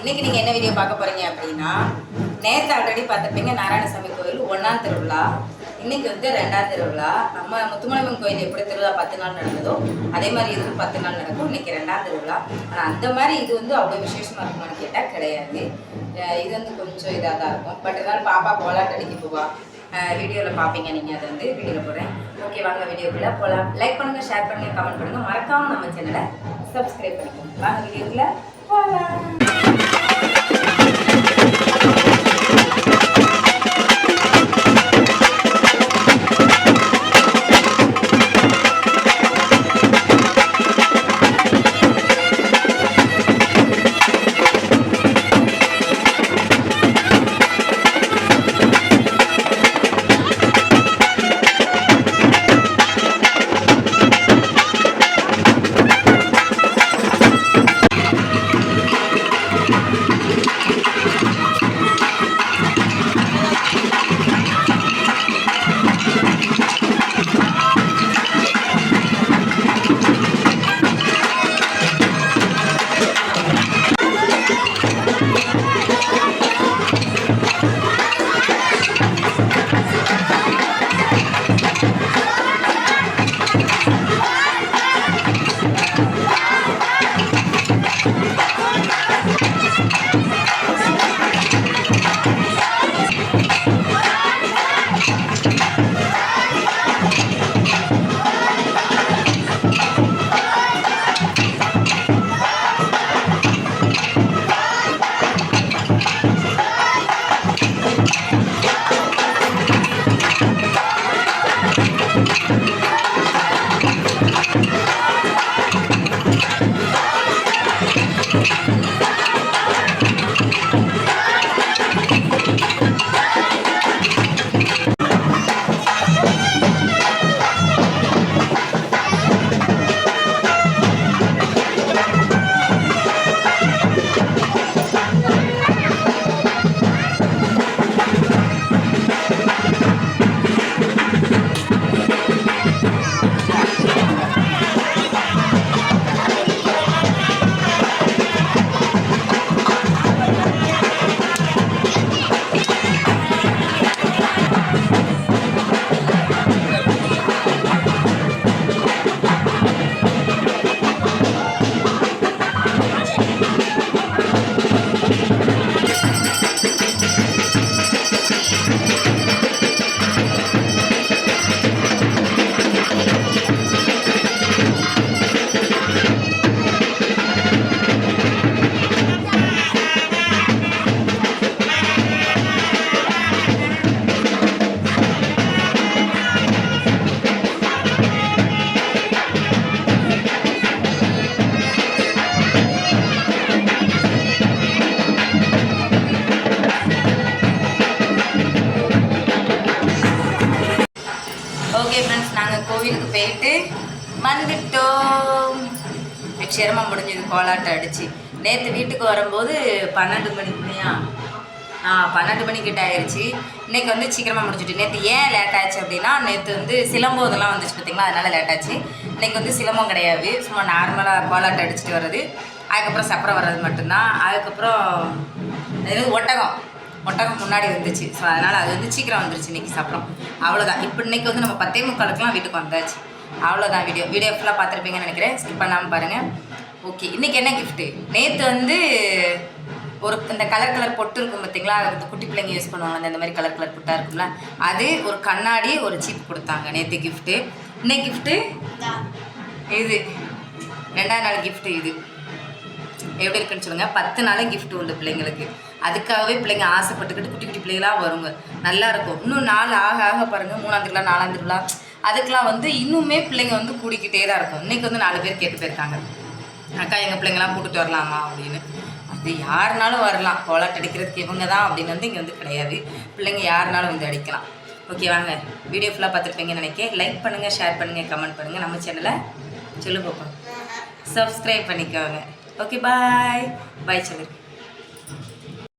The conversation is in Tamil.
இன்னைக்கு நீங்கள் என்ன வீடியோ பார்க்க போகிறீங்க அப்படின்னா, நேற்று ஆல்ரெடி பார்த்துருப்பீங்க நாராயணசாமி கோயில் 1ஆம் திருவிழா. இன்னைக்கு வந்து 2ஆம் திருவிழா. நம்ம முத்துமலையம்மன் கோயில் எப்படி திருவிழா 10 நாள் நடந்ததோ அதே மாதிரி இதுவும் 10 நாள் நடக்கும். இன்னைக்கு 2ஆம் திருவிழா. ஆனால் அந்த மாதிரி இது வந்து அவ்வளோ விசேஷமாக இருக்குமான்னு கேட்டால் கிடையாது. இது வந்து கொஞ்சம் இதாக தான் இருக்கும். பட் இருந்தாலும் பாப்பா கோலாட்டு அடிக்க போவா. வீடியோவில் பார்ப்பீங்க நீங்கள். அதை வந்து வீடியோவில் போடுறேன். ஓகே, வாங்க வீடியோக்குள்ளே போகலாம். லைக் பண்ணுங்கள், ஷேர் பண்ணுங்கள், கமெண்ட் பண்ணுங்கள். மறக்காமல் நம்ம சேனலை சப்ஸ்கிரைப் பண்ணிக்கோங்க. வாங்க வீடியோக்குள்ளே போகலாம். ஓகே ஃப்ரெண்ட்ஸ், நாங்கள் கோவிலுக்கு போயிட்டு வந்துட்டோம். வெற்றிகரமாக முடிஞ்சது கோலாட்டம் அடித்து. நேற்று வீட்டுக்கு வரும்போது 12 மணிக்குமையா 12 மணிக்கிட்ட ஆயிடுச்சு. இன்றைக்கி வந்து சீக்கிரமாக முடிஞ்சுட்டு. நேற்று ஏன் லேட் ஆச்சு அப்படின்னா, நேற்று வந்து சிலம்பம் இதெல்லாம் வந்துச்சு பார்த்தீங்களா, அதனால் லேட் ஆச்சு. இன்றைக்கி வந்து சிலம்பம் கிடையாது, சும்மா நார்மலாக கோலாட்டம் அடிச்சுட்டு வர்றது, அதுக்கப்புறம் சப்பரம் வர்றது மட்டும்தான். அதுக்கப்புறம் ஒட்டகம் முன்னாடி வந்துச்சு. ஸோ அதனால் அது வந்து சீக்கிரம் வந்துருச்சு இன்றைக்கி சப்பரம். அவ்வளோதான். இப்போ இன்றைக்கி வந்து நம்ம 10:45 வீட்டுக்கு வந்தாச்சு. அவ்வளோதான். வீடியோ ஃபுல்லாக பார்த்துருப்பீங்கன்னு நினைக்கிறேன். ஸ்கிப் பண்ணாமல் பாருங்கள். ஓகே, இன்றைக்கி என்ன கிஃப்ட்டு? நேற்று வந்து ஒரு இந்த கலர் பொட்டு இருக்கும் பார்த்தீங்களா, அது குட்டி பிள்ளைங்க யூஸ் பண்ணுவாங்க, அந்த மாதிரி கலர் பொட்டாக இருக்கும்ல, அது ஒரு கண்ணாடி ஒரு சீப் கொடுத்தாங்க நேற்று கிஃப்ட்டு. இன்னைக்கு கிஃப்ட்டு இது 2ஆம் நாள் கிஃப்ட்டு. இது எப்படி இருக்குன்னு சொல்லுங்கள். 10 நாள் கிஃப்ட் உண்டு பிள்ளைங்களுக்கு. அதுக்காகவே பிள்ளைங்க ஆசைப்பட்டுக்கிட்டு குட்டி குட்டி பிள்ளைங்களாக வருங்க. நல்லாயிருக்கும். இன்னும் நாள் ஆக ஆக பாருங்கள், 3ஆம் திருவிழா 4ஆம் திருவிழா அதுக்கெலாம் வந்து இன்னுமே பிள்ளைங்க வந்து கூடிக்கிட்டே தான் இருக்கும். இன்றைக்கி வந்து 4 பேர் கேட்டு போயிருக்காங்க, அக்கா எங்கள் பிள்ளைங்களாம் கூப்பிட்டு வரலாமா அப்படின்னு. அது யாருனாலும் வரலாம். கோலாட்டு அடிக்கிறதுக்கு இவங்க தான் அப்படின்னு வந்து இங்கே வந்து கிடையாது. பிள்ளைங்க யாருனாலும் வந்து அடிக்கலாம். ஓகே, வாங்க வீடியோ ஃபுல்லாக பார்த்துருப்பீங்கன்னு நினைக்கிறேன். லைக் பண்ணுங்கள், ஷேர் பண்ணுங்கள், கமெண்ட் பண்ணுங்கள். நம்ம சேனலை சொல்லு பார்ப்போம், சப்ஸ்கிரைப் பண்ணிக்கோங்க. ஓகே, பாய் சொல்லு.